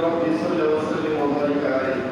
رب صل وسلم وبارك عليه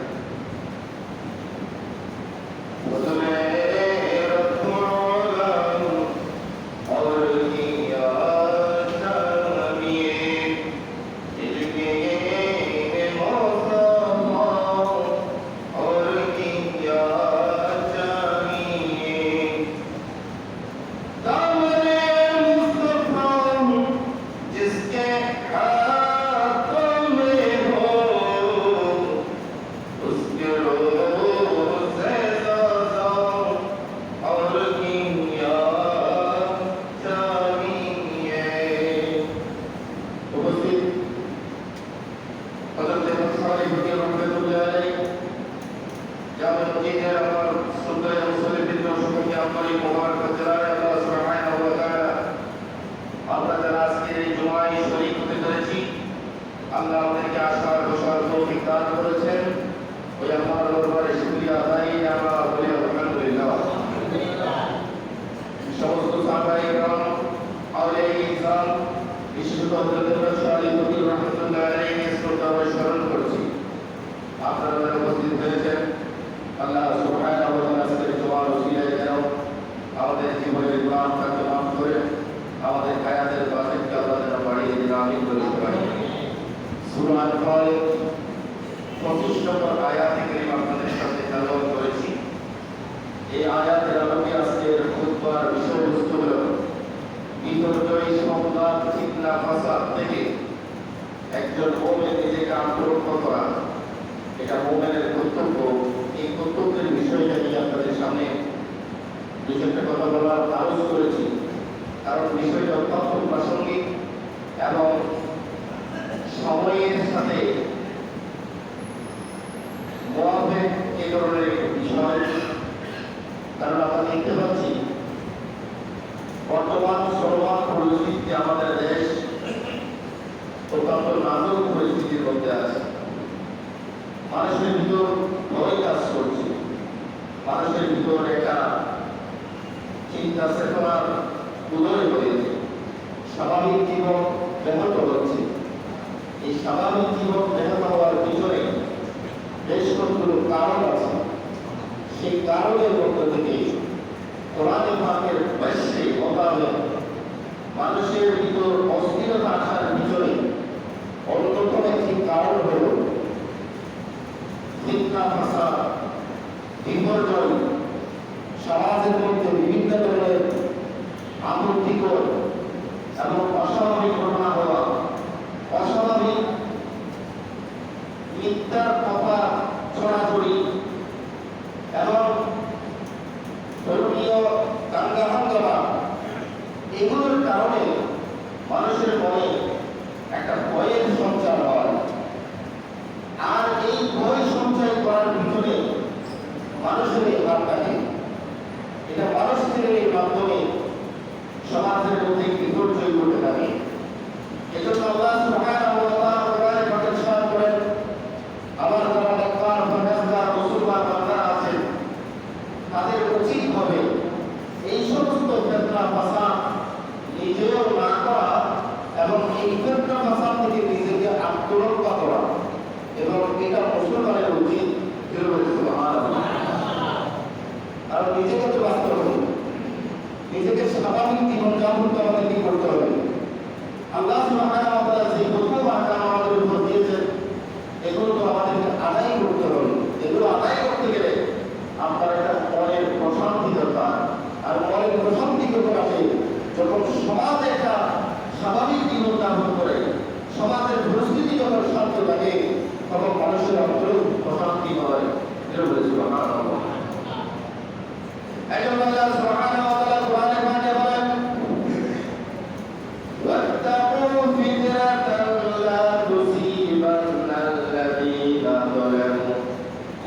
একজন মুমিন নিজেকে আত্মরক্ষা করা, এটা মুমিনের কর্তব্য। এই কর্তব্যের বিষয়টা নিয়ে আপনাদের সামনে দু চারটা কথা বলার আলোচনা করেছি, কারণ বিষয়টা অত্যন্ত প্রাসঙ্গিক এবং সময়ের সাথে মোয়াফেক এই ধরনের একটি বিষয়। কারণ আমরা দেখতে পাচ্ছি বর্তমান চলমান পরিস্থিতিতে আমাদের দেশ অত্যন্ত নাজুক পরিস্থিতির মধ্যে আছে। মানুষের ভিতর ভয় কাজ করছে, মানুষের ভিতর একটা চিন্তা চেতনার উদয় হয়েছে, স্বাভাবিক জীবন ব্যাহত হচ্ছে। এই স্বাভাবিক জীবন ব্যাহত হওয়ার পিছনে বেশ কতগুলো কারণ আছে। সেই কারণের মধ্য থেকে কোরআনে পাকের বৈশ্বিক অভাবে মানুষের ভিতর অস্থিরতা আসার পিছনে অন্যতম একটি কারণ হল ফিতনা, ফাসাদ, বিপর্যয়, সমাজের মধ্যে বিভিন্ন ধরনের আপত্তিকর এবং অস্বাভাবিক ঘটনা হওয়া, অস্বাভাবিক মিথ্যার কথা ছড়াছড়ি এবং ধর্মীয় দাঙ্গা হাঙ্গামা, এগুলোর কারণে মানুষের মনে একটা ভয়ের সঞ্চার হয়। আর এই ভয় সঞ্চয় করার ভিতরে মানুষের এই ভাব থাকে, এটা মানুষের এই মাধ্যমে সমাজের মধ্যে বিপর্যয় করতে থাকে। এজন্য আল্লাহ সুবহানাহু ওয়া তাআলা কোরআনে পাকে ইরশাদ করেন, আমার যারা নেককার পরহেজগার মুসলমান বান্দারা আছেন তাদের উচিত হবে এই সমস্ত ফিতনা ফাসাদ নিজেও না করা এবং এই ফিতনা ফাসাদ থেকে নিজেকে আত্মরক্ষা করা, এবং এটা মুসলমানের উচিত। সুবহানাল্লাহ। আর নিজেকে তো বাঁচতে হবে, নিজেকে স্বাভাবিক জীবনযাপন আমাদেরকে করতে হবে। আল্লাহ সুবহানাহু ওয়া তাআলা যে হুকুম আহকাম আমাদের উপর দিয়েছেন এগুলো তো আমাদেরকে আদায় করতে হবে। এগুলো আদায় করতে গেলে আপনার একটা মনের প্রশান্তি দরকার। আর মনের প্রশান্তি যখন আসে, যখন সমাজে একটা স্বাভাবিক জীবনযাপন করে, সমাজের পরিস্থিতি যখন শান্ত থাকে, তখন মানুষের অন্তরে প্রশান্তি হয়। সুবহানাল্লাহ। একজন আল্লাহ সুবহানাহু ওয়া তাআলা কোরআনে পাকে বলেন, ওয়াত্তাকু ফিতনাতান লা তুসিবান্নাল্লাযীনা যালামু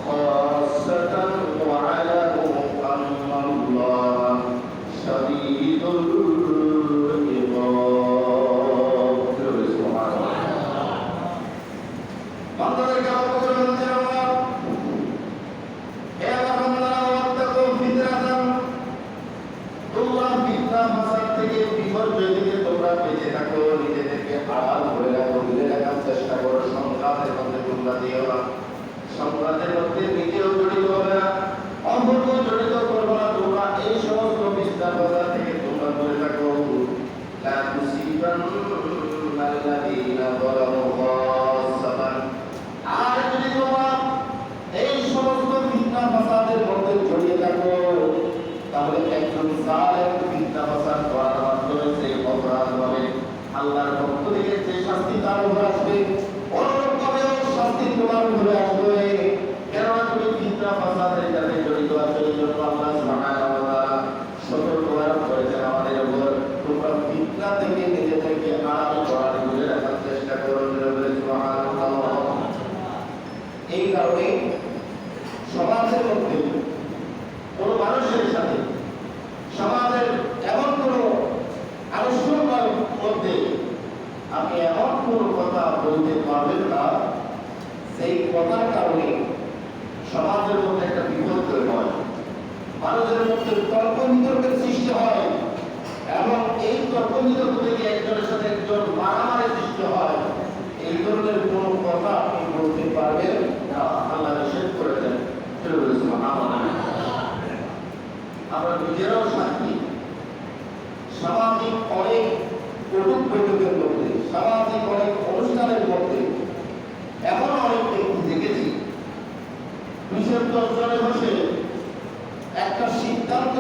খাসাতান ওয়া আ'লামু আন্নাল্লাহা শাদীদুল ইকাব। সুবহানাল্লাহ। বান্দাদেরকে আল্লাহ বলছেন, হে আমার বান্দারা, ওয়াত্তাকু ফিতনাতান, তোমরা ফিতনা ফাসাদ থেকে, বিপর্যয় থেকে তোমরা বেঁচে থাকো, নিজেদেরকে আড়াল করে রাখো, দূরে রাখার চেষ্টা করো, সংঘাতের মধ্যে সংঘাতের মধ্যে নিজেও জড়িত হবে না, অপরকেও জড়িত করবে না। তোমরা এই সমস্ত ফিতনা ফাসাদ থেকে তোমরা দূরে থাকো। লা তুসিবান্নাল্লাযীনা যালামু খাসাতান। আর যদি তোমরা এই সমস্ত ফিতনা ফাসাদের মধ্যে জড়িয়ে থাকো, তাহলে একজন জালেম ফিতনা ফাসাদ করার মাধ্যমে যে অপরাধ হবে, আল্লাহর পক্ষ থেকে যে শাস্তি তার উপর আসবে, অনুরূপভাবেও শাস্তি তোমার উপরে আসবে। কেননা তুমি ফিতনা ফাসাদের সাথে জড়িত আছো। এই জন্য আল্লাহ সুবহানাহু ওয়া তাআলা সতর্ক করেছেন আমাদের উপর, তোমরা ফিতনা থেকে নিজেদেরকে আড়াল করার দূরে রাখার চেষ্টা করো। সুবহানাল্লাহ। এই কারণে সমাজের মধ্যে কোন মানুষের সাথে, সমাজের এমন কোন আলোচনার মধ্যে আপনি এমন কোন কথা বলতে পারবেন না সেই কথার কারণে সমাজের মধ্যে একটা বিপদ তৈরি হয়, মানুষের মধ্যে তর্ক বিতর্কের সৃষ্টি হয়, এবং এই তর্ক বিতর্ক থেকে একজনের সাথে একজন মারামারি সৃষ্টি হয়। এই ধরনের কোন কথা আপনি বলতে পারবেন না, আল্লাহ নিষেধ করেছেন। আমরা নিজেরাও সাক্ষী। সামাজিক অনেক কটুক বৈঠকের মধ্যে, সামাজিক অনেক অনুষ্ঠানের মধ্যে এমন অনেক ব্যক্তি দেখেছি 210 জনে বসে একটা সিদ্ধান্ত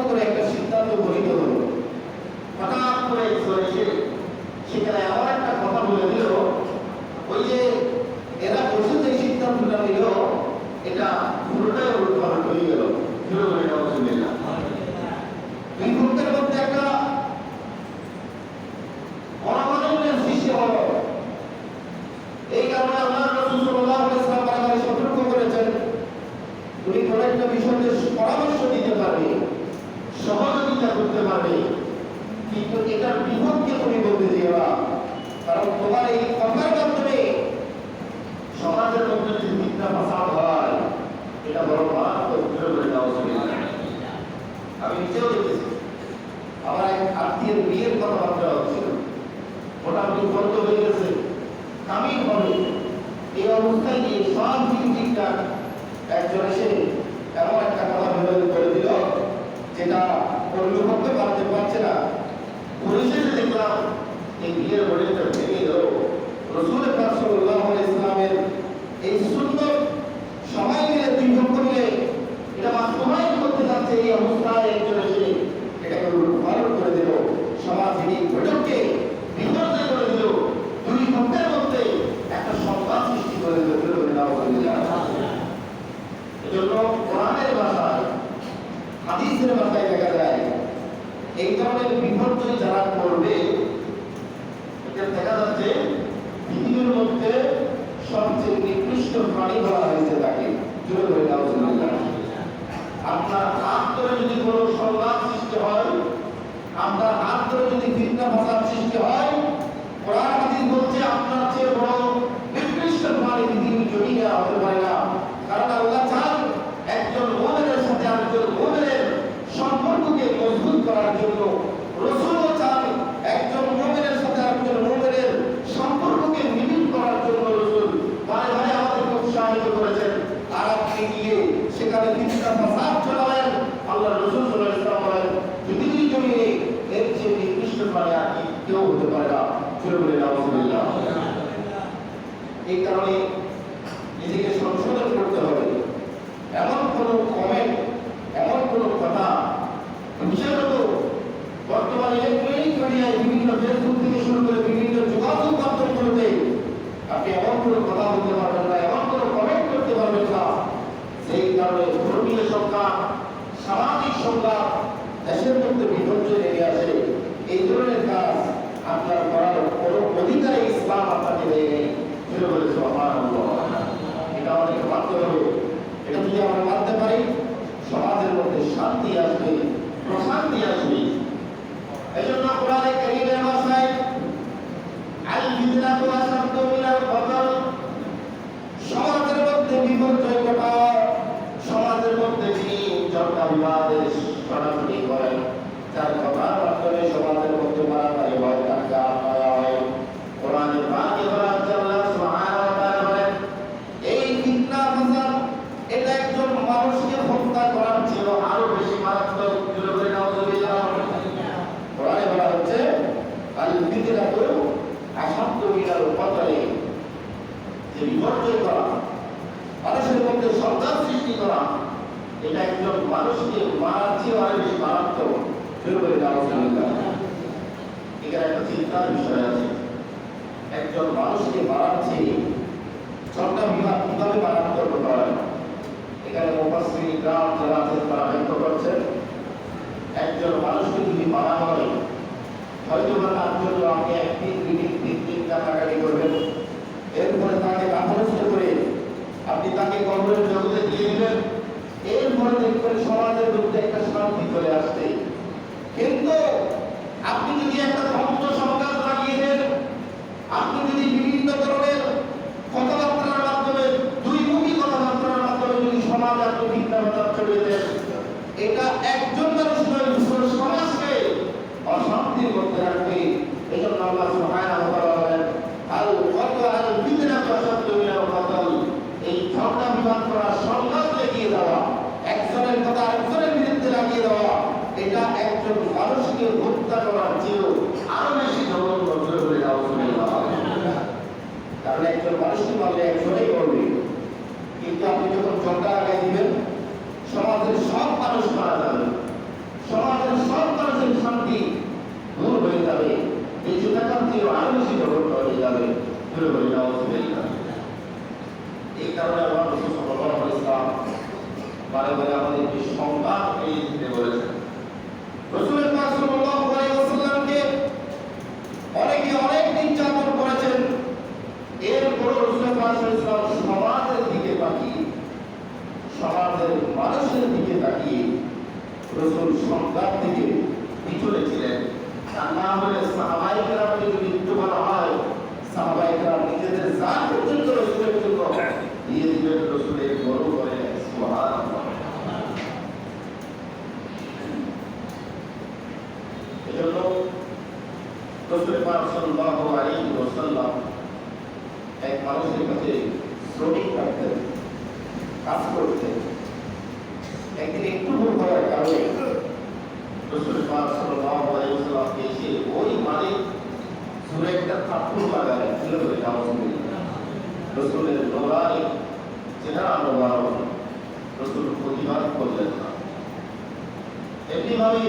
গৃহীত হলো। হঠাৎ করে এসে সেখানে এমন একটা কথা বলে দিল, ওই যে এরা বসে যে সিদ্ধান্তটা নিল এটা পুরোটাই উল্টোপাল্টা হয়ে গেল। দুই গ্রুপের মধ্যে একটা মনোমালিন্যের সৃষ্টি হলো। এই কারণে আল্লাহর রাসূল সাল্লাল্লাহু আলাইহি ওয়াসাল্লাম বারবার সতর্ক করেছেন, তুমি কোন একটা বিষয়ে পরামর্শ দিতে পারবে, সহযোগিতা করতে পারবে, কিন্তু এটার বিপক্ষে তুমি বলতে যেও না। কারণ তোমার এই কথার মাধ্যমে সমাজের মধ্যে যে ফিতনা ফাসাদ হয়, এটা বড় মারাত্মক করে দেওয়া উচিত। আমি নিজেও দেখেছি, আমার এক আত্মীয়ের বিয়ের কথাবার্তা হচ্ছিল, মোটামুটি বন্ধ হয়ে গেছে, কামিল হবে। এই অবস্থায় গিয়ে সব কিছু ঠিকঠাক, একজন এসে এমন একটা কথা বলে দিল যেটা অন্য পক্ষে পারতে পারছে না। পরিশেষে দেখলাম এই বিয়ের বড়িটা ভেঙে গেল। রাসূল পাক সাল্লাল্লাহু আলাইহি ওয়াসাল্লামের এই সুন্দর সবাই মিলে দুই পক্ষ মিলে এটা বাস্তবায়ন করতে যাচ্ছে, এই অবস্থায় একজন এসে এটাকে উল্টোপাল্টা করে দিল, সমাজের এই বৈঠককে বিপর্যয় করে দিল, দুই পক্ষের মধ্যে একটা সংঘাত সৃষ্টি করে দিল। এজন্য কোরআনের ভাষায়, হাদিসের ভাষায় দেখা যায় এই ধরনের বিপর্যয় যারা করবে, এটা দেখা যাচ্ছে পৃথিবীর মধ্যে সবচেয়ে নিকৃষ্ট প্রাণী বলা হয়েছে তাকে। আপনার হাত ধরে যদি কোনো সংঘাত সৃষ্টি হয়, আপনার হাত ধরে যদি ফিতনা ফাসাদ সৃষ্টি হয়, কোরআন হাদিস বলছে আপনার চেয়ে বড় নিকৃষ্ট প্রাণী পৃথিবীর জমিনে হতে পারে না। কারণ আল্লাহ চান একজন মুমিনের সাথে আরেকজন মুমিনের সম্পর্ককে মজবুত করার জন্য, রাসূলও চান একজন মুমিনের সাথে আরেকজন মুমিনের সম্পর্ককে নিবিড় করার জন্য। রাসূল বারে বারে আমাদেরকে উৎসাহিত করেছেন, আর আপনি গিয়ে সেখানে ফিতনা ফাসাদ চলাবেন। আল্লাহ রাসূল সাল্লাল্লাহু আলাইহি ওয়াসাল্লাম বলেন, পৃথিবীর জমিনে এর চেয়ে নিকৃষ্ট প্রাণী আর কেউ হতে পারে না। আলহামদুলিল্লাহ। এই কারণে নিজেকে সংশোধন করতে হবে। এমন কোন কমেন্ট, এমন কোন কথা, বিশেষত বর্তমানে ইলেকট্রনিক মিডিয়ায় বিভিন্ন ফেসবুক থেকে শুরু করে বিভিন্ন যোগাযোগ মাধ্যমগুলোতে আপনি এমন কোনো কথা বলতে পারবেন না, এমন কোনো কমেন্ট করতে পারবেন না, সেই কারণে ধর্মীয় সংঘাত, সামাজিক সংঘাত, দেশের মধ্যে বিপর্যয় নেমে আসে। এই ধরনের কাজ আপনার করার কোনো অধিকার ইসলাম আপনাকে দেয় নেই। এটা আমাদেরকে মানতে হবে। এটা যদি আমরা মানতে পারি, সমাজের মধ্যে শান্তি আসবে, প্রশান্তি আসবে। এই জন্য কোরআনে কারীমের ভাষায় আল ফিতনাতু আশাদ্দু মিনাল কতল, সমাজের মধ্যে বিপর্যয় ঘটায়, সমাজের মধ্যে যিনি ঝগড়া বিবাদের সরাসরি করেন, যার কথার মাধ্যমে সমাজের মধ্যে মারামারি হয়, তাকে আত্মহত্যা হয়। কোরআনে পাকে বলা হচ্ছে, আল্লাহ সুবহানাহু ওয়া তাআলা বলেন, এই ফিতনা ফাসাদ বিপর্যয় করা, মানুষের মধ্যে সন্তান সৃষ্টি করা, এটা একজন মানুষকে মারার চেয়ে আরো বেশি মারাত্মক। এখানে একটা চিন্তার বিষয় আছে, একজন মানুষকে মারার চেয়ে ছটা বিভাগ কিভাবে মারাত্মক হয়। এখানে মুফাসসিরিন গ্রাম যারা আছেন তারা ব্যাখ্যা করছেন, একজন মানুষকে যদি মারা হয়, হয়তো বা তার জন্য আপনি 1 দিন 2 দিন 3 দিন কাটাকাটি করবেন, এরপরে তাকে কাফনস্থ করে আপনি তাকে কবরের জগতে দিয়ে দিবেন, এরপরে দেখবেন সমাজের মধ্যে একটা শান্তি চলে আসছে। কিন্তু আপনি যদি একটা ধ্বংস সংঘাত লাগিয়ে দেন, আপনি যদি বিভিন্ন ধরনের কথাবার্তার মাধ্যমে, দুইমুখী কথাবার্তার মাধ্যমে যদি সমাজ আপনি ভিন্নভাবে চলে দেন, এটা একজন মানুষ নয়, পুরো সমাজকে অশান্তির মধ্যে রাখবে। এই জন্য আল্লাহ সুবহানাহু ওয়া তাআলা বলেন, আল কতল আল ফিতনাতু আশাদ্দু মিনাল কতল, এই ঝগড়া বিবাদ করা, সংঘাত লাগিয়ে দেওয়া, একজনের কথা আরেকজনের বিরুদ্ধে লাগিয়ে দেওয়া, এটা একজন মানুষকে হত্যা করার চেয়েও আরো বেশি জঘন্য হয়ে যাওয়া। কারণ একজন মানুষকে মারলে একজনেই করবে, কিন্তু আপনি যখন ঝগড়া লাগাই দিবেন, সমাজের সব মানুষ মারা যাবে, সমাজের সব মানুষের শান্তি দূর হয়ে যাবে, এই চিন্তাকার চেয়েও আরো বেশি জঘন্য হয়ে যাবে। এই কারণে আল্লাহ রাসূল সাল্লাল্লাহু আলাইহি ওয়াসাল্লাম বারে বারে আমাদেরকে সংবাদ পেয়ে দিতে বলেছেন। রাসূল পাক সাল্লাল্লাহু আলাইহি ওয়াসাল্লামকে অনেকে অনেক নির্যাতন করেছেন, এরপর রাসূল পাক সাল্লাল্লাহু আলাইহি ওয়াসাল্লাম সমাজের দিকে তাকিয়ে, সমাজের মানুষের দিকে তাকিয়ে রাসূল সংবাদ থেকে পিছনে ছিলেন। আর না হলে সাহাবায়ে কেরামকে যদি মৃত্যু বলা হয়, সাহাবায়ে কেরাম নিজেদের জান পর্যন্ত রাসূলের জন্য দিয়ে দিবেন। রাসূলের বড় করে সুবহানাল্লাহ। এজন্য রাসূল পাক সাল্লাল্লাহু আলাইহি ওয়াসাল্লাম এক মানুষের কাছে শ্রমিক থাকতেন, কাজ করতেন। একদিন একটু ভুল হওয়ার কারণে রাসূল পাক সাল্লাল্লাহু আলাইহি ওয়াসাল্লাম এসে ওই মালিক জোরে একটা থাপ্পড় লাগালেন, ছিল বলে রাসূলের নোরানি চেহারা মোবারক, রাসূল প্রতিবাদ করলেন না। এমনিভাবে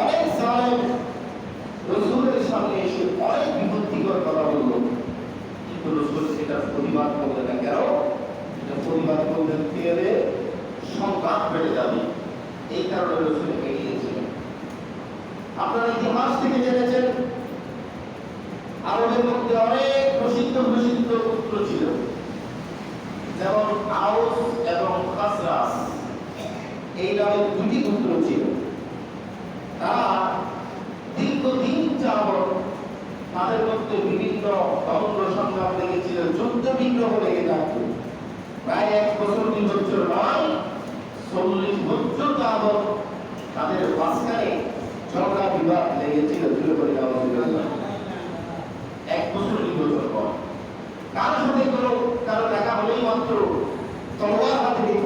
অনেক জালেম রাসূলের সামনে এসে অনেক বিপত্তিকর কথা বলল, কিন্তু রাসূল সেটা প্রতিবাদ করলেন না। কেন? এটা প্রতিবাদ করতে গেলে সংঘাত বেড়ে যাবে, এই কারণে রাসূল এড়িয়েছিলেন। আপনারা ইতিহাস থেকে জেনেছেন, আরবের মধ্যে অনেক প্রসিদ্ধ প্রসিদ্ধ পুত্র ছিল, যেমন আউস এবং খাজরাজ, এই নামে 2টি পুত্র ছিল। তারা দীর্ঘদিন যাবৎ তাদের মধ্যে বিভিন্ন দ্বন্দ্ব সংগ্রাম লেগেছিল, যুদ্ধ বিগ্রহ লেগে থাকত। প্রায় 1 বছর 2 বছর নয়, 40 বছর যাবৎ তাদের মাঝখানে ঝগড়া বিবাদ লেগেছিল। 1 বছর 2 বছর পর কারোর সাথে কারো দেখা হলেই মাত্র তলোয়ার হাতে নিত,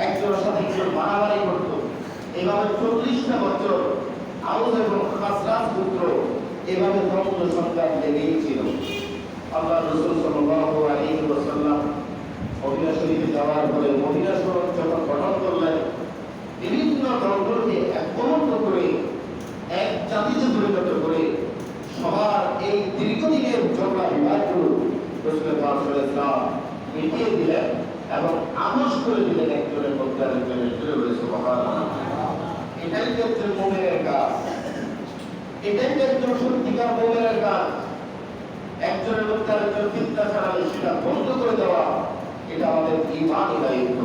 একজনের সাথে একজন মারামারি করত। এভাবে 40টা বছর আউস এবং খাজরাজ পুত্র এভাবে দ্বন্দ্ব সংঘাত লেগেই ছিল। আল্লাহ রাসূল সাল্লাল্লাহু আলাইহি ওয়াসাল্লাম মদিনা শরীফে যাওয়ার পরে মদিনা শহর যখন গঠন করলেন, বিভিন্ন দলগুলোকে একত্রিত করে এক জাতিতে পরিণত করে সবার এই দীর্ঘদিনের ঝগড়া বিবাদগুলো রাসূল পাক সাল্লাল্লাহু আলাইহি ওয়াসাল্লাম মিটিয়ে দিলেন এবং আদেশ করে দিলেন একজনের মধ্যে আরেকজনের জুড়ে বলে সুবহানাল্লাহ। এটাই তো একজন মুমিনের কাজ, এটাই তো একজন সত্যিকার মুমিনের কাজ। একজনের মধ্যে আরেকজন ফিতনা ছড়ালে সেটা বন্ধ করে দেওয়া, এটা আমাদের ঈমানি দায়িত্ব।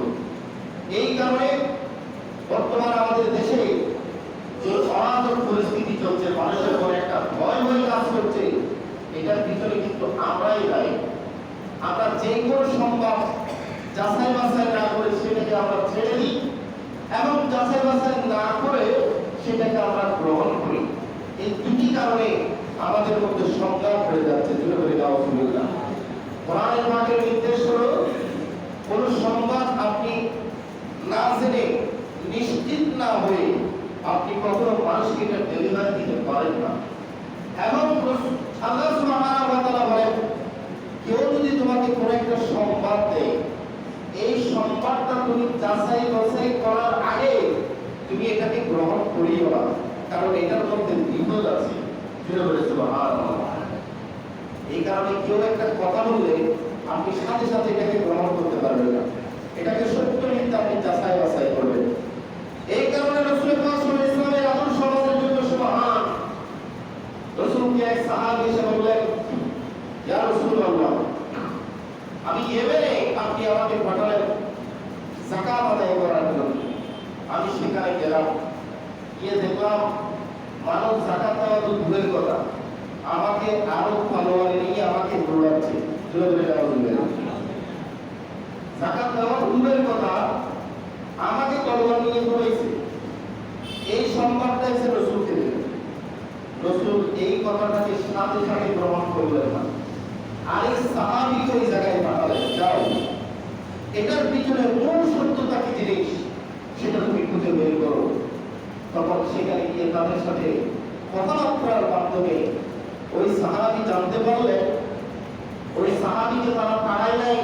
এই কারণে বর্তমানে আমাদের দেশে যে অরাজক পরিস্থিতি চলছে, মানুষের মনে একটা ভয় ভয় কাজ করছে, এটার পিছনে কিন্তু আমরাই দায়ী। আমরা যে কোনো সংবাদ যাচাই বাছাই না করে সেটাকে আমরা ছেড়ে দিই এবং যাচাই বাছাই না করে সেটাকে আমরা গ্রহণ করি। এই 2টি কারণে আমাদের মধ্যে সংঘাত হয়ে যাচ্ছে। কোরআনের পাকের নির্দেশ হলো, কোন সংবাদ আপনি না জেনে, নিশ্চিত না হয়ে আপনি কখনো মানুষকে এটা ডেলিভারি দিতে পারেন না। এবং আল্লাহ সুবহানাহু ওয়া তাআলা বলেন, তোমাকে কোনো একটা সংবাদ দেয়, এই সংবাদটা তুমি যাচাই বাছাই করার আগে তুমি এটাকে গ্রহণ করিও না, কারণ এটার মধ্যে বিপদ আছে। এই কারণে কেউ একটা কথা বললে আপনি সাথে সাথে এটাকে গ্রহণ করতে পারবেন না, এটাকে সত্য মিথ্যা আপনি যাচাই বাছাই করবেন। এই কারণে রাসূল পাক সাল্লাল্লাহু আলাইহি ওয়াসাল্লামের আদর্শ আমাদের জন্য সুবহান। রাসূলকে এক সাহাবী এসে বললেন, ইয়া রাসূলুল্লাহ, আমি ইয়েমেনে আপনি আমাকে পাঠালেন যাকাত আদায় করার জন্য। আমি সেখানে গেলাম, গিয়ে দেখলাম মানুষ যাকাত দেওয়া তো দূরের কথা, আমাকে আরো তলোয়ার নিয়ে আমাকে দৌড়াচ্ছে। যাকাত দেওয়া দূরের কথা, আমাকে তলোয়ার নিয়ে দৌড়াইছে। এই সংবাদটা এসে রাসূলকে দিলেন। রাসূল এই কথাটাকে সাথে সাথে গ্রহণ করলেন না, আরেক সাহাবীকে ওই জায়গায় পাঠালেন, যাও এটার পিছনে মূল সত্যতা কি জিনিস সেটা তুমি খুঁজে বের করো। তখন সেখানে গিয়ে তাদের সাথে কথাবার্তার মাধ্যমে ওই সাহাবী জানতে পারলেন, ওই সাহাবীকে তারা পাড়ায় নাই,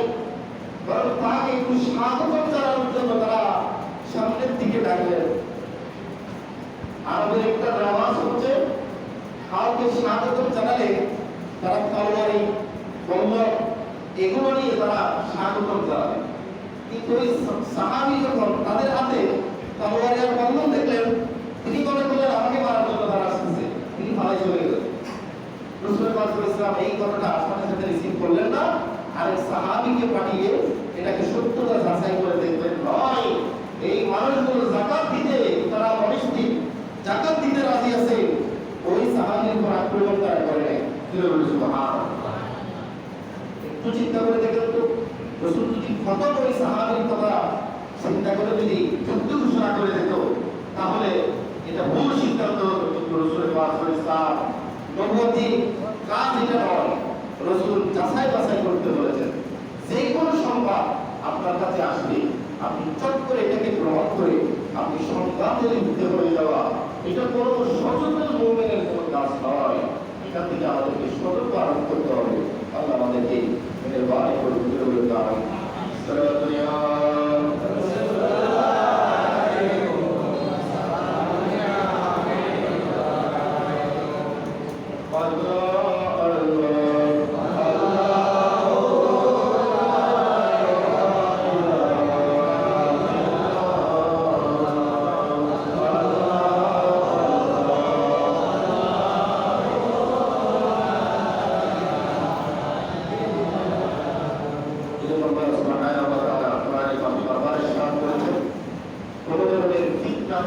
বরং তাকে একটু স্বাগত জানানোর জন্য তারা সামনের দিকে ডাকলেন। আমাদের একটা নামাজ হচ্ছে, কাউকে স্বাগত জানালে তারা তলোয়ারি বন্দর এগুলো নিয়ে তারা স্বাগত জানাবে, কিন্তু ওই সাহাবী যখন তাদের হাতে তলোয়ারি আর বন্ধন দেখলেন, তিনি মনে করলেন আমাকে মারার জন্য তারা আসতেছে, তিনি ভালাই চলে গেলেন। রাসূল পাক সাল্লাল্লাহু আলাইহি ওয়াসাল্লাম এই কথাটা আসমানের সাথে রিসিভ করলেন না, আর এক সাহাবীকে পাঠিয়ে এটাকে সত্যতা যাচাই করে দেখবেন। নয়, এই মানুষগুলো যাকাত দিতে তারা অনিশ্চিত, যাকাত দিতে রাজি আছে, ওই সাহাবীর উপর আক্রমণ তারা করে নাই। সুবহানাল্লাহ, একটু চিন্তা করে দেখেন তো, রাসূল যদি প্রথম ওই সাহাবীর কথা চিন্তা করে যদি যুদ্ধ ঘোষণা করে দিত, তাহলে এটা ভুল সিদ্ধান্ত হতো। কিন্তু রাসূল পাক সাল্লাল্লাহু আলাইহি ওয়াসাল্লাম নবুয়তি কাজ এটা নয়, রাসূল যাচাই বাছাই করতে বলেছেন। যে কোনো সংবাদ আপনার কাছে আসবে, আপনি চট করে এটাকে গ্রহণ করে আপনি সংবাদের মধ্যে হয়ে যাওয়া, এটা কোনো সচেতন মুমিনের কোনো কাজ নয়। এখান থেকে আমাদেরকে সতর্ক আরোপ করতে হবে। আল্লাহ আমাদেরকে মেহেরবানি করে বুঝে দাও।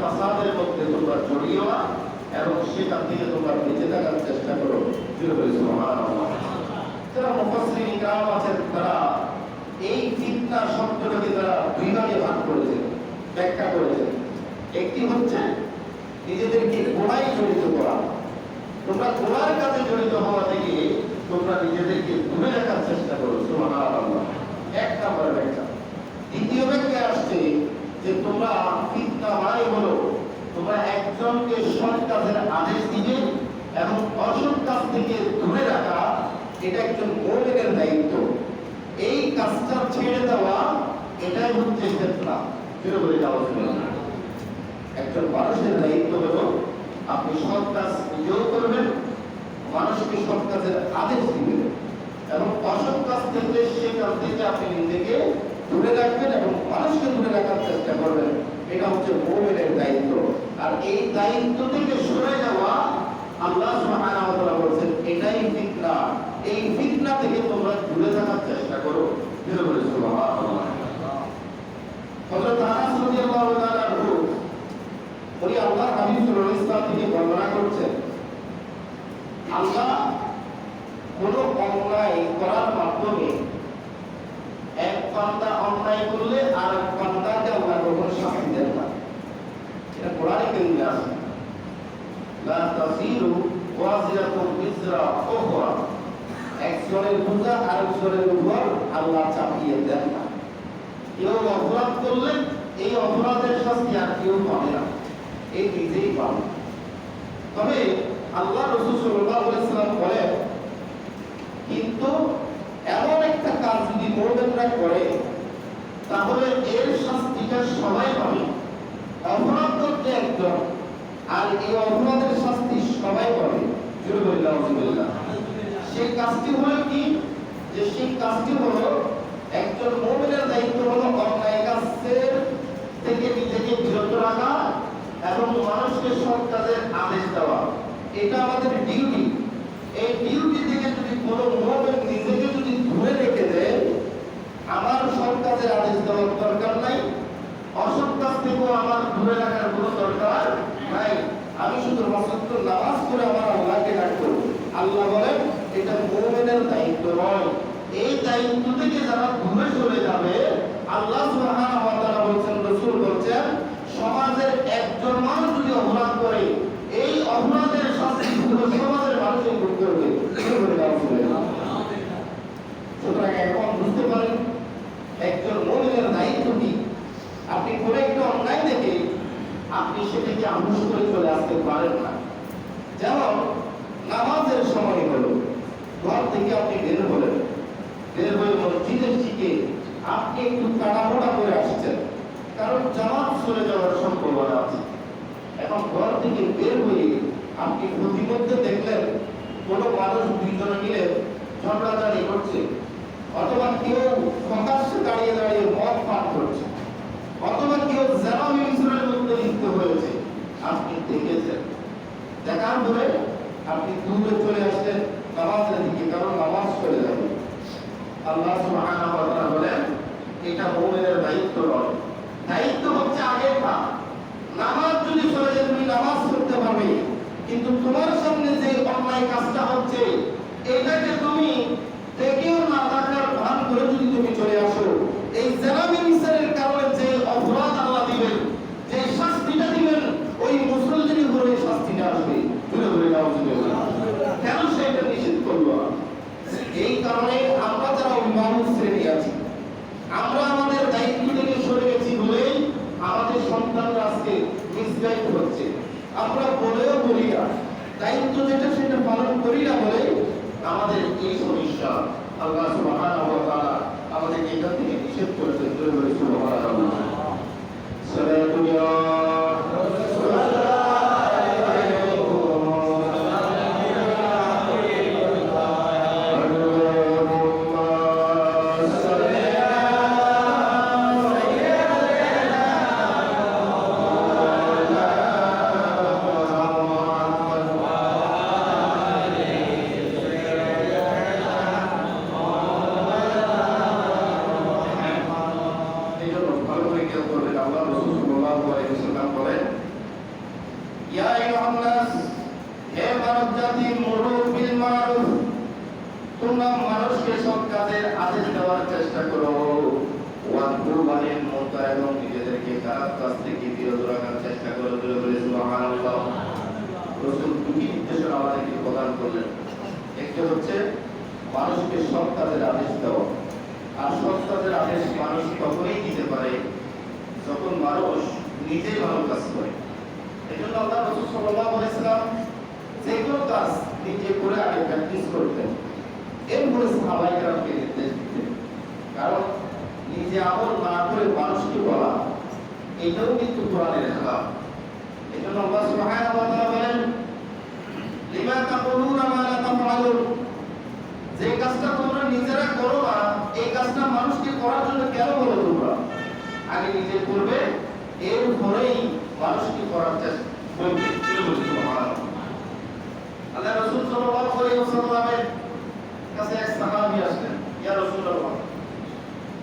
ফাসাদের মধ্যে তোমরা জড়িও না এবং সেখান থেকে তোমরা বেঁচে থাকার চেষ্টা করো। সুবহানাল্লাহ। যারা মুফাসসিরিন کرام আছেন তারা এই ফিতনা শব্দটাকে তারা দুই ভাগে ভাগ করেছেন, ব্যাখ্যা করেছেন। একটি হচ্ছে নিজেদেরকে গোনায় জড়িত করা, তোমরা গোনার কাজে জড়িত হওয়া থেকে তোমরা নিজেদেরকে দূরে রাখার চেষ্টা করো। সুবহানাল্লাহ, এক নম্বর ব্যাখ্যা। দ্বিতীয় ব্যাখ্যা আসছে যে তোমরা ফিতনা মানে হলো তোমরা একজনকে সৎ কাজের আদেশ দিবে এবং অসৎ কাজ থেকে দূরে রাখা, এটা একজন মুমিনের দায়িত্ব। এই কাজটা ছেড়ে দেওয়া এটাই হচ্ছে ফিতনা। ফিরে বলে যাওয়া না, একজন মানুষের দায়িত্ব হলো আপনি সৎ কাজ নিজেও করবেন, মানুষকে সৎ কাজের আদেশ দিবেন এবং অসৎ কাজ থেকে সেই কাজ থেকে আপনি নিজেকে দূরে রাখবেন এবং মানুষকে দূরে রাখার চেষ্টা করবেন। এটা হচ্ছে মুমিনের দায়িত্ব। আর এই দায়িত্ব থেকে সরে যাওয়া, আল্লাহ সুবহানাহু ওয়া তাআলা বলেন এটাই ফিতনা। এই ফিতনা থেকে তোমরা দূরে থাকার চেষ্টা করো। সুবহানাল্লাহ। হযরত আনাস রাদিয়াল্লাহু তাআলা আনহু উনি আল্লাহর হাবিব সাল্লাল্লাহু আলাইহি ওয়াসাল্লাম থেকে বর্ণনা করছেন, আল্লাহ কোন অন্যায় করার মাধ্যমে এক বান্দা অন্যায় করলে আর এক বান্দাকে আল্লাহ কখনো শাস্তি দেন না। এটা কোরআনে কারীমে আছে, লা তাসিরু ওয়াজিরাতুন বিজরা উখরা, একজনের বোঝা আরেকজনের উপর আল্লাহ চাপিয়ে দেন না। কেউ অপরাধ করলে এই অপরাধের শাস্তি আর কেউ পাবে না, এই নিজেই পাবে। তবে আল্লাহ রাসূল সাল্লাল্লাহু আলাইহি ওয়াসাল্লাম বলেন, কিন্তু এমন একটা কাজ যদি মুমিনরা করে তাহলে এর শাস্তিটা সবাই পাবে। অপরাধ করতে একজন, আর এই অপরাধের শাস্তি সবাই পাবে। জোরে বলি আলহামদুলিল্লাহ। সেই কাজটি হলো কি, যে সেই কাজটি হলো একজন মুমিনের দায়িত্ব হলো অন্যায় কাজের থেকে নিজেকে বিরত রাখা এবং মানুষকে সৎ কাজের আদেশ দেওয়া। এটা আমাদের ডিউটি। এই ডিউটি থেকে যদি কোনো মুমিন নিজেকে যদি দূরে রেখে দেয়, আমার সৎ কাজের আদেশ দেওয়ার দরকার নাই, অসৎ কাজ থেকেও আমার দূরে রাখার কোনো দরকার নাই, আমি শুধু মাত্র নামাজ পড়ে আমার আল্লাহকে ডাকবো। আল্লাহ বলেন এটা মুমিনের দায়িত্ব নয়। এই দায়িত্ব থেকে যারা দূরে চলে যাবে, আল্লাহ সুবহানাহু ওয়া তাআলা বলেন, রাসূল বলেন, সমাজের একজন মানুষ যদি অপরাধ করে, এই অপরাধের শাস্তি পুরো সমাজের মানুষই ভোগ করবে। সুতরাং এখন বুঝতে পারেন একজন মুমিনের দায়িত্ব কি। আপনি কোনো একটা অন্যায় দেখে আপনি সেটাকে আহুস করে চলে আসতে পারেন না। যেমন নামাজের সময় হলো, ঘর থেকে আপনি বের হলেন, বের হয়ে মসজিদের দিকে আপনি একটু তাড়াহুড়া করে আসছেন, কারণ জামাত চলে যাওয়ার সম্ভাবনা আছে। এখন ঘর থেকে বের হয়ে আপনি প্রতিমধ্যে দেখলেন কোনো মানুষ দুইজনে মিলে ঝগড়াঝাড়ি করছে, অথবা কেউ প্রকাশ্যে দাঁড়িয়ে দাঁড়িয়ে মদ পান করছে, অথবা কেউ জামা মিশ্রের মধ্যে লিপ্ত হয়েছে, আপনি দেখেছেন। দেখার পরে আপনি দূরে চলে আসলেন নামাজের দিকে, কারণ নামাজ চলে যাবে। আল্লাহ সুবহানাহু ওয়া তাআলা বলেন এটা মুমিনের দায়িত্ব নয়। দায়িত্ব হচ্ছে আগেরটা। নামাজ যদি চলে যায় তুমি নামাজ পড়তে পারবে, কিন্তু তোমার সামনে যে অন্যায় কাজটা হচ্ছে এটাকে তুমি দেখেও না দেখার ভান করে যদি তুমি চলে আসো, এই জানাবি মিসরের কারণে যে অপরাধ আল্লাহ দিবেন, যে শাস্তিটা দিবেন, ওই মুসলমানের উপরে শাস্তিটা আসবে। ধরে ধরে নাও কেন সেটা নিষেধ করলো? এই কারণে আমরা যারা অভিভাবক শ্রেণী আছি, আমরা আমাদের দায়িত্ব থেকে সরে গেছি বলেই আমাদের সন্তানরা আজকে মিসগাইড হচ্ছে। আমরা বলেও বলি না, দায়িত্ব যেটা সেটা পালন করি না বলে আমাদের এই সমস্যা। আল্লাহ সুবহানাহু ওয়া তাআলা আমাদেরকে এটা থেকে নিষেধ করেছেন। ধরে ধরে সুবহানাল্লাহ। তোমরা মানুষকে সৎ কাজের আদেশ দেওয়ার চেষ্টা করো, ওয়াকুরবানিল মুনকার এবং নিজেদেরকে খারাপ কাজ থেকে বিরত রাখার চেষ্টা করো। বলে সুবহানাল্লাহ। রাসূল দুটি নির্দেশনা আমাদেরকে প্রদান করলেন। একটা হচ্ছে মানুষকে সৎ কাজের আদেশ দেওয়া, আর সৎ কাজের আদেশ মানুষ তখনই দিতে পারে যখন মানুষ নিজেই ভালো কাজ করে। এজন্য আল্লাহ রাসূল সাল্লাল্লাহু আলাইহি ওয়াসাল্লাম যে কোনো কাজ নিজে করে আগে প্র্যাকটিস করতেন, এরপরে সাহাবায়ে কেরামকে নির্দেশ দিতেন। কারণ নিজে আমল না করে মানুষকে বলা, এটাও কিন্তু কোরআনের খেলাফ। এজন্য আল্লাহ সুবহানাহু ওয়া তাআলা বলেন, লিমা তাকুলুনা মা লা তাফআলুন, যে কাজটা তোমরা নিজেরা করো না, এই কাজটা মানুষকে করার জন্য কেন বলো? তোমরা আগে নিজে করবে, এরপরেই মানুষকে করার চেষ্টা করবে। সুবহানাল্লাহ। আল্লাহ রাসূল সাল্লাল্লাহু আলাইহি ওয়াসাল্লামের কাছে এক সাহাবী আসলেন, ইয়া রাসূলুল্লাহ,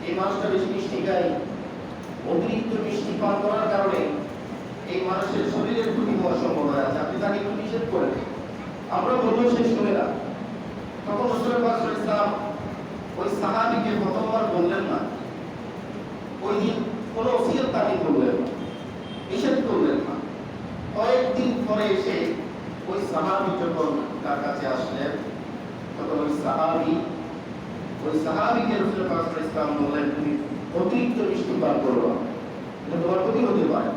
এই মানুষটা বেশি মিষ্টি খায়, অতিরিক্ত মিষ্টি পান করার কারণে এই মানুষের শরীরের ক্ষতি হওয়ার সম্ভাবনা আছে, আপনি তাকে একটু নিষেধ করেন। আমরা বলবো সে শুনে না। তখন রাসূল পাক সাল্লাল্লাহু আলাইহি ওয়াসাল্লাম ওই সাহাবীকে প্রথমবার বললেন না, ওই দিন কোনো ওসিয়ত তাকে করলেন না, নিষেধ করলেন না। কয়েকদিন পরে এসে ওই সাহাবী যখন তার কাছে আসলেন, তখন ওই সাহাবীকে রাসূল পাক সাল্লাল্লাহু আলাইহি ওয়াসাল্লাম বললেন, তুমি অতিরিক্ত মিষ্টি পান করো না, এটা তোমার ক্ষতি হতে পারে।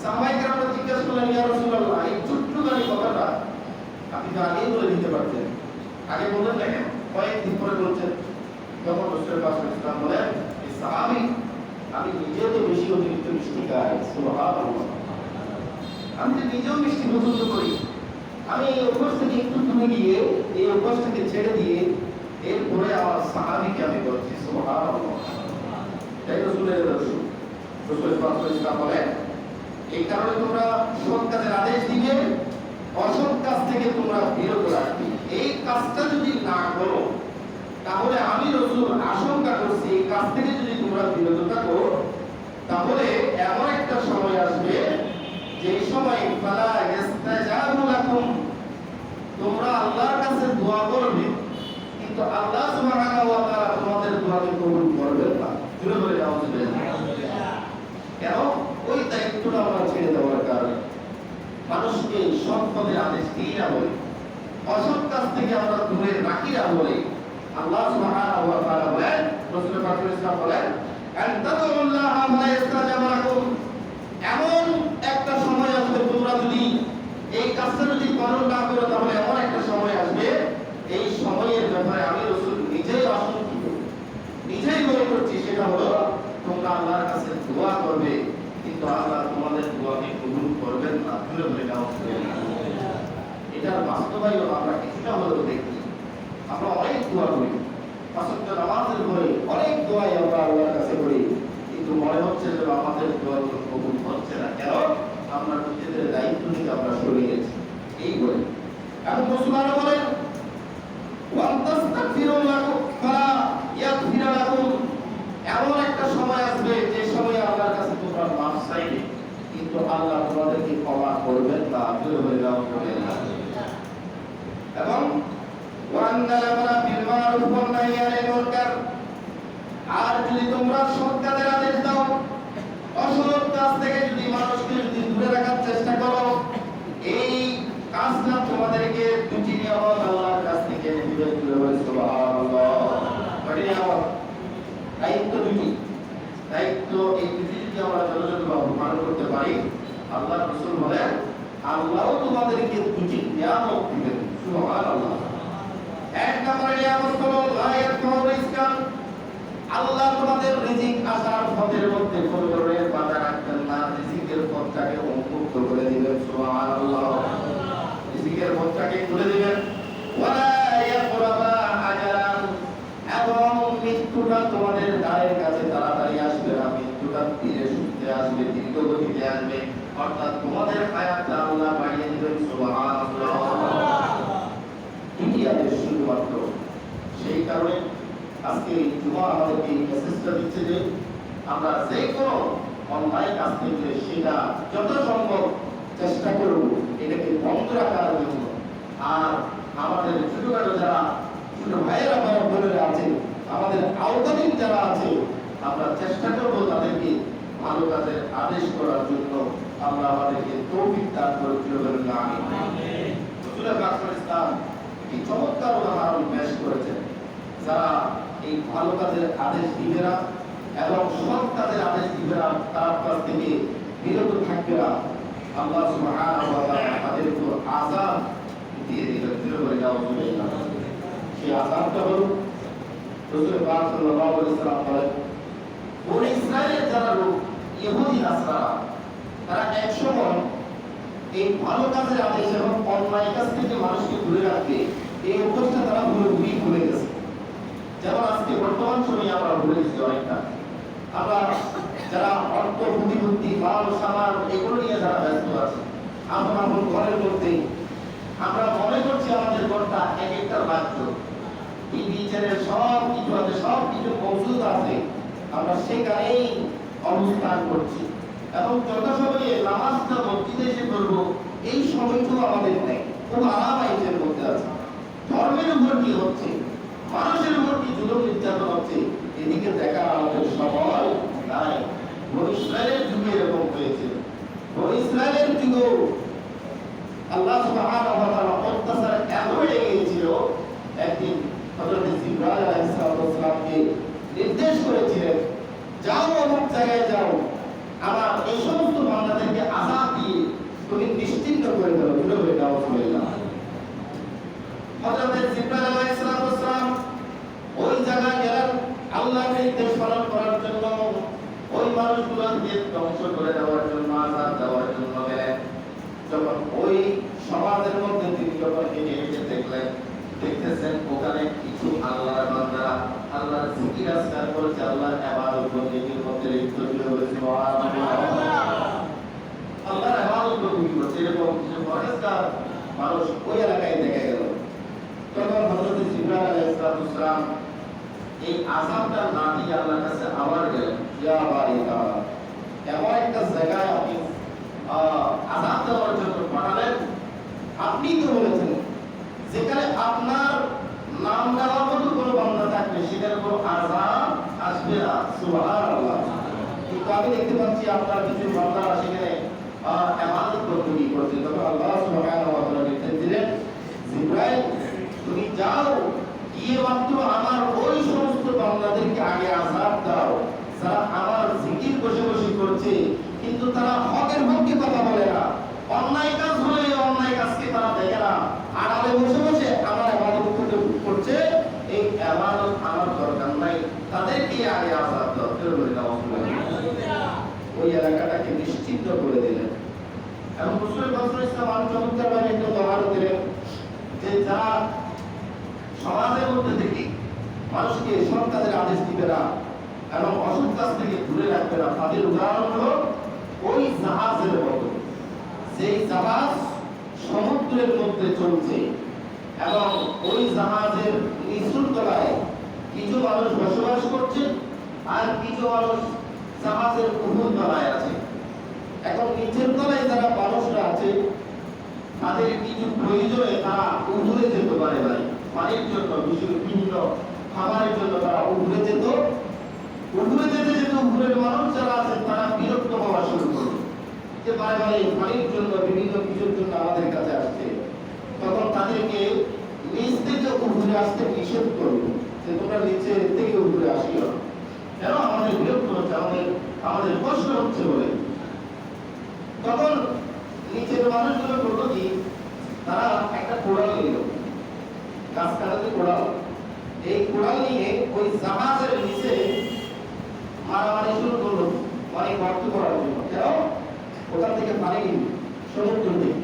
সাহাবায়ে কেরাম জিজ্ঞাসা করলেন, ইয়া রাসূলুল্লাহ, এই ছোট্টখানি কথাটা আপনি তো আগেই বলে দিতে পারতেন, আগে বললেন না কেন? কয়েকদিন পরে বলছেন তখন রাসূল পাক সাল্লাল্লাহু আলাইহি ওয়াসাল্লাম বলেন, এই সাহাবী, আমি নিজেও তো বেশি অতিরিক্ত মিষ্টি খাই, সুবহানাল্লাহ, আমি তো নিজেও মিষ্টি পছন্দ করি, আমি এই অভ্যাস থেকে একটু দূরে গিয়ে এই অভ্যাসটাকে ছেড়ে দিয়ে এরপরে আমার সাহাবীকে আমি বলছি, সুবহানাল্লাহ। তাই রাসূলের আদর্শ। রাসূল পাক সাল্লাল্লাহু আলাইহি ওয়াসাল্লাম বলেন, এই কারণে তোমরা সৎ কাজের আদেশ দিবে, অসৎ কাজ থেকে তোমরা বিরত রাখবে। এই কাজটা যদি না করো তাহলে আমি রাসূল আশঙ্কা করছি এই কাজ থেকে যদি তোমরা বিরত থাকো তাহলে এমন একটা সময় আসবে যে সময় ফালা ইস্তাজাবু লাকুম, তোমরা আল্লাহর কাছে দোয়া করবে কিন্তু আল্লাহ সুবহানাহু ওয়া তাআলা তোমাদের দোয়াকে কবুল করবেন না। জোরে বলে আউযুবিল্লাহ। কেন? ওই দায়িত্বটা আমরা ছেড়ে দেওয়ার কারণে মানুষকে সৎ পথের আদেশ দিই না বলে, অসৎ কাজ থেকে আমরা দূরে রাখি না বলে আল্লাহ সুবহানাহু ওয়া তাআলা বলেন, রাসূল পাক সাল্লাল্লাহু আলাইহি ওয়াসাল্লাম বলেন, আনতাদুল্লাহা ওয়া ইস্তাজাবা লাকুম, এমন একটা সময় আসবে তোমরা যদি এই কাজটা যদি পালন না করো তাহলে এমন একটা সময় আসবে, এই সময়ের ব্যাপারে আমি রাসূল নিজেই আশঙ্কিত, নিজেই মনে করছি, সেটা হলো তোমরা আল্লাহর কাছে দোয়া করবে কিন্তু আল্লাহ তোমাদের দোয়াকে কবুল করবেন না। জোরে বলে দাও। এটার বাস্তবায়ন আমরা কিছুটা হলেও দেখি। আমরা অনেক দোয়া করি, পাঁচ ওয়াক্ত নামাজের পরে অনেক দোয়াই আমরা আল্লাহর কাছে করি, কিন্তু মনে হচ্ছে যে আমাদের দোয়াগুলো কবুল হচ্ছে না। কেন? আমরা নিজেদের দায়িত্ব থেকে আমরা সরে গেছি। এই বলে এখন মুসলমানরা বলেন, ওয়ান্তাস্তাগফিরু লাকুম ফালা ইয়াগফিরু লাকুম, এমন একটা সময় আসবে যে সময় আল্লাহর কাছে তোমরা মাফ চাইবে কিন্তু আল্লাহ তোমাদেরকে ক্ষমা করবেন না। জোরে বলে দাও। এবং ওয়ান্নালামা বিল মারুফ ওয়ান নাহয়ি আনিল মুনকার, আর যদি তোমরা সৎ কাজের আদেশ দাও, অসৎ কাজ থেকে যদি মানুষকে যদি দূরে রাখার চেষ্টা করো, এই কাজটা তোমাদেরকে দুটি নিয়ামত আল্লাহর কাছ থেকে দিবে। সুবহানাল্লাহ। কয়টি নিয়ামত? দায়িত্ব দুটি। দায়িত্ব এই দুটি যদি আমরা যথাযথভাবে পালন করতে পারি, আল্লাহ রাসূল বলেন আল্লাহও তোমাদেরকে দুটি নিয়ামত দিবেন। সুবহানাল্লাহ। এক নম্বর নিয়ামত হলো লা ইয়াকুমু রিজকান, আল্লাহ তোমাদের রিজিক আসার পথের মধ্যে কোনো ধরনের বাধা রাখবেন না, রিজিকের পথটাকে উন্মুক্ত করে দিবেন। সুবহানাল্লাহ। রিজিকের পথটাকে খুলে দিবেন। ওয়ালা ইয়াকরাবা আজারান, এবং মৃত্যুটা তোমাদের দ্বারের কাছে তাড়াতাড়ি আসবে না, মৃত্যুটা ধীরে সুস্থে আসবে, দ্রুত গতিতে আসবে, অর্থাৎ তোমাদের হায়াতটা আল্লাহ বাড়িয়ে দিবেন। সুবহানাল্লাহ। দুটি আদেশ শুধুমাত্র। সেই কারণে আজকে এই জুমা আমাদেরকে এই মেসেজটা দিচ্ছে যে আমরা যে কোনো অন্যায় কাজ থেকে সেটা যত সম্ভব চেষ্টা করব এটাকে বন্ধ রাখার জন্য। আর আমাদের ছোটখাটো যারা ছোট ভাইয়েরা বা বোনেরা আছে, আমাদের আওতাধীন যারা আছে, আমরা চেষ্টা করব তাদেরকে ভালো কাজের আদেশ করার জন্য। আমরা আমাদেরকে তৌফিক দান করে দিবেন। আমিন। রাসূল পাক সাল্লাল্লাহু আলাইহি ওয়াসাল্লাম এই চমৎকার উদাহরণ পেশ করেছেন, যারা এই ভালো কাজের আদেশ দিবে না এবং সৎ কাজের আদেশ দিবে না, তার কাছ থেকে বিরত থাকবে না, আল্লাহ সুবহানাহু ওয়া তাআলা তাদের উপর আযাব দিয়ে দিবেন। বলে যাও। সেই আযাবটা হলো রাসূল পাক সাল্লাল্লাহু আলাইহি ওয়াসাল্লাম বলেন, বনী ইসরাঈলের যারা লোক ইহুদি নাসারা, তারা একসময় এই ভালো কাজের আদেশ এবং অন্যায় কাজ থেকে মানুষকে দূরে রাখবে, এই অভ্যাসটা তারা ভুলে গেছে। যেমন আজকে বর্তমান সময়ে আমরা ভুলে গেছি অনেকটা। আমরা যারা অর্থ প্রতিপত্তি মাল সামান এগুলো নিয়ে যারা ব্যস্ত আছে, আমরা এখন ঘরের মধ্যে আমরা মনে করছি আমাদের ঘরটা এক একটা রাজ্য, টিভি চ্যানেল সব কিছু আছে, সব কিছু মজুদ আছে, আমরা সেখানেই অবস্থান করছি এবং যথাসময়ে নামাজটা মসজিদে এসে করবো এই সময়টুকু আমাদের নেই, খুব আরাম আইনের মধ্যে আছে। ধর্মের উপর কি হচ্ছে, মানুষের উপর কি জুলুম নির্যাতন হচ্ছে, এদিকে দেখার আমাদের সময় নাই। বনী ইসরাঈলের যুগে এরকম হয়েছিল। বনী ইসরাঈলের যুগে আল্লাহ সুবহানাহু ওয়া তাআলা অত্যাচার এত বেড়ে গিয়েছিল, একদিন হযরত জিবরাইল আলাইহিস সালামকে নির্দেশ করেছিলেন, যাও অমুক জায়গায় যাও, আমার এই সমস্ত বান্দাদেরকে আযাব দিয়ে তুমি নিশ্চিন্ত করে দাও। বলে দাও। হযরত জিবরাইল আলাইহিস সালাম ওই জায়গায় গেলেন, যখন ওই সমাজের মধ্যে তিনি যখন হেঁটে হেঁটে দেখতেছেন ওখানে কিছু আল্লাহর বান্দারা আল্লাহর জিকির আজকার করেছে, আল্লাহর ইবাদত বন্দেগীর মধ্যে লিপ্ত হয়েছে। সুবহানাল্লাহ। আল্লাহর ইবাদত বন্দেগী করছে এরকম কিছু পরেশগার মানুষ ওই এলাকায় দেখা গেল। তখন হযরত জিবরাইল আলাইহিস সালাম এই আযাবটা না দিয়ে আল্লাহর কাছে আবার গেলেন, ইয়া বারিকা, এমন একটা জায়গায় আপনি আযাব দেওয়ার জন্য পাঠালেন, আপনি তো বলেছেন যেখানে আপনার নাম দেওয়ার মতো কোনো বান্দা থাকবে সেখানে কোনো আযাব আসবে না। সুবহানাল্লাহ। কিন্তু আমি দেখতে পাচ্ছি আপনার কিছু বান্দারা সেখানে ইবাদত বন্দেগী করছে। তখন আল্লাহ সুবহানাহু ওয়া তাআলা নির্দেশ দিলেন, জিবরাইল তুমি যাও, গিয়ে মাত্র আমার ওই সমস্ত বান্দাদেরকে আগে আযাব দাও যারা আমার জিকির বসে বসে করছে কিন্তু তারা হকের পক্ষে কথা বলে না, অন্যায় কাজ হলে অন্যায় কাজকে তারা দেখে না, আড়ালে বসে বসে আমার ইবাদত করছে, এই ইবাদত আমার দরকার নাই, তাদেরকে আগে আযাব দাও। ওই এলাকাটাকে নিশ্চিত করে দিলেন। এবং রাসূল সাল্লাল্লাহু আলাইহি ওয়াসাল্লাম চমৎকারভাবে একটা উদাহরণ দিলেন যে যারা সমাজের মধ্যে থেকে মানুষকে সৎ কাজের আদেশ দিবে না এবং অসৎ কাজ থেকে দূরে রাখবে না, তাদের উদাহরণ হলো ওই জাহাজের মতো, যেই জাহাজ সমুদ্রের মধ্যে চলছে এবং ওই জাহাজের নিচুর তলায় কিছু মানুষ বসবাস করছে আর কিছু মানুষ জাহাজের উপর তলায় আছে। এখন নিচের তলায় যারা মানুষরা আছে তাদের কিছু প্রয়োজনে তারা উপরে যেতে পারে না, পানির জন্য বিভিন্ন খাবারের জন্য তারা উপরে যেত। উপরে যেতে যেতে উপরের মানুষ যারা আছে তারা বিরক্ত হওয়া শুরু করলো যে বারে বারে পানির জন্য বিভিন্ন কিছুর জন্য আমাদের কাছে আসছে। তখন তাদেরকে নিচ থেকে উপরে আসতে নিষেধ করলো যে তোমরা নিচে থেকে উপরে আসিও, কেন আমাদের বিরক্ত হচ্ছে, আমাদের কষ্ট হচ্ছে বলে। তখন নিচের মানুষগুলো করলো কি, তারা একটা কোড়াল নিল, গাছ কাটাতে কোড়াল, এই কোড়াল নিয়ে ওই জাহাজের নিচে মারামারি শুরু করলো, মানে গর্ত করার জন্য, কেন ওখান থেকে পানি সমুদ্র থেকে।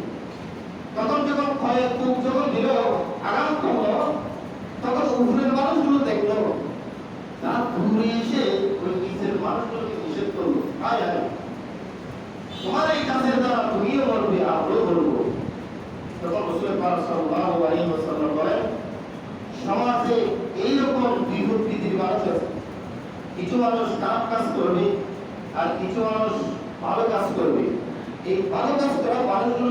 তখন যখন ক্ষয়ের কূপ যখন দিল আগাম করলো, তখন উপরের মানুষগুলো দেখলো, তারা ঘুরে এসে ওই নিচের মানুষগুলোকে নিষেধ করলো, আয় আয় তোমার এই কাজের দ্বারা তুমিও বলবে আমরাও বলবো। তখন রাসূল পাক সাল্লাল্লাহু আলাইহি ওয়াসাল্লাম বলেন, সমাজে এইরকম দুই প্রকৃতির মানুষ আছে, কিছু মানুষ খারাপ কাজ করবে আর কিছু মানুষ ভালো কাজ করবে। এই ভালো কাজ করা মানুষগুলো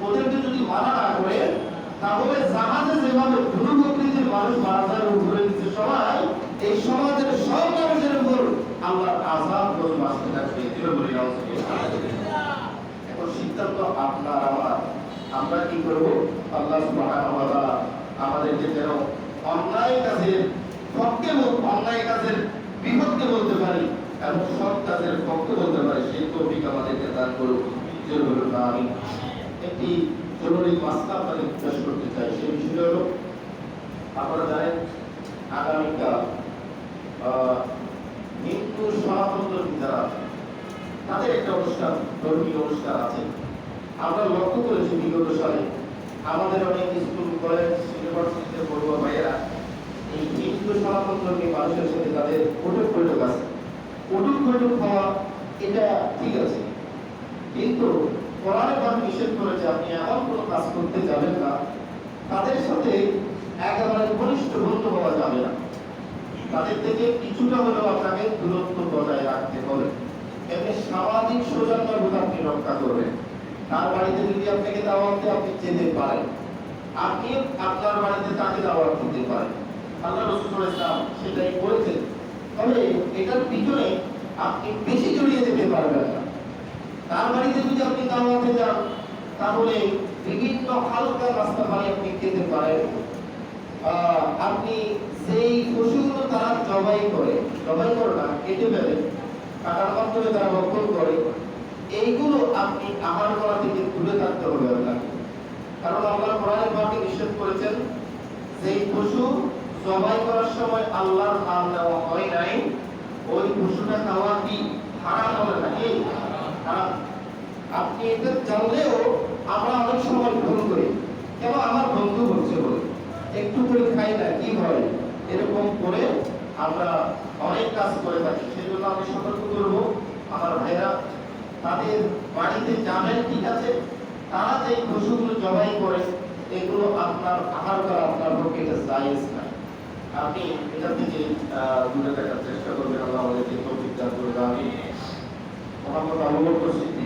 ওদেরকে যদি মানা না করে, তাহলে জাহাজে যেভাবে দুই প্রকৃতির মানুষ মারা যায় উপরে নিচে সবাই, এই সমাজের সব মানুষের উপর আল্লাহর আযাব গজব আসতে থাকবে। এখন সিদ্ধান্ত আপনার আমার, আমরা কি করব? আল্লাহ সুবহানাহু ওয়া তাআলা আমাদেরকে যেন অন্যায় কাজের পক্ষে, অন্যায় কাজের বিপক্ষে বলতে পারি এবং সৎ কাজের পক্ষে বলতে পারি, সেই তৌফিক আমাদেরকে দান করুন। আমি একটি জরুরি মাসলা আপনাদের পেশ করতে চাই। সেই বিষয়টা হলো, আপনারা জানেন আগামীকাল হিন্দু সনাতন যারা তাদের একটা অনুষ্ঠান, ধর্মীয় অনুষ্ঠান আছে। আমরা লক্ষ্য করেছি বিগত সালে আমাদের অনেক স্কুল, কলেজ, ইউনিভার্সিটিতে পড়ুয়া ভাইয়েরা এই হিন্দু সনাতন ধর্মী মানুষের সাথে তাদের ওঠক বৈঠক আছে। ওঠক বৈঠক হওয়া এটা ঠিক আছে, কিন্তু কোরআনে পাক নিষেধ করেছে আপনি এমন কোনো কাজ করতে যাবেন না, তাদের সাথে একেবারে ঘনিষ্ঠ বন্ধু হওয়া যাবে না, তাদের থেকে কিছুটা হলেও আপনাকে দূরত্ব বজায় রাখতে হবে। এমনি সামাজিক সৌজন্যবোধ আপনি রক্ষা করবেন। তার বাড়িতে যদি আপনাকে দাওয়াত দেয় আপনি যেতে পারেন, আপনি আপনার বাড়িতে তাকে দাওয়াত দিতে পারেন। আল্লাহ রাসূল সাল্লাল্লাহু আলাইহি ওয়াসাল্লাম সেটাই করেছেন। তবে এটার পিছনে আপনি বেশি জড়িয়ে যেতে পারবেন না। তার বাড়িতে যদি আপনি দাওয়াতে যান তাহলে বিভিন্ন হালকা নাস্তা বানিয়ে আপনি খেতে পারেন। আপনি সেই পশুগুলো তারা জবাই করে না, কেটে ফেলে, কাটার মাধ্যমে তারা ভক্ষণ করে, এইগুলো আপনি আহার করা থেকে দূরে থাকতে হবে আপনাকে। কারণ আল্লাহ কোরআনে পাকে নিষেধ করেছেন, সেই পশু জবাই করার সময় আল্লাহর নাম নেওয়া হয় নাই, ওই পশুটা খাওয়া কি হারাম হবে নাকি? আপনি এটা জানলেও আমরা অনেক সময় ভুল করি, কেন আমার বন্ধু হচ্ছে বলে একটু করে খাই না কি হয়, এরকম করে আমরা অনেক কাজ করে থাকি। সেই জন্য আমি সতর্ক করবো আমার ভাইরা, তাদের বাড়িতে যাবেন ঠিক আছে, তারা যে পশুগুলো জবাই করে এগুলো আপনার আহার করা আপনার পক্ষে এটা জায়েজ না। আপনি এটা থেকে দূরে থাকার চেষ্টা করবেন। আল্লাহ আমাদেরকে তৌফিক দান করুন। আমি মোহাম্মদ আবু বকর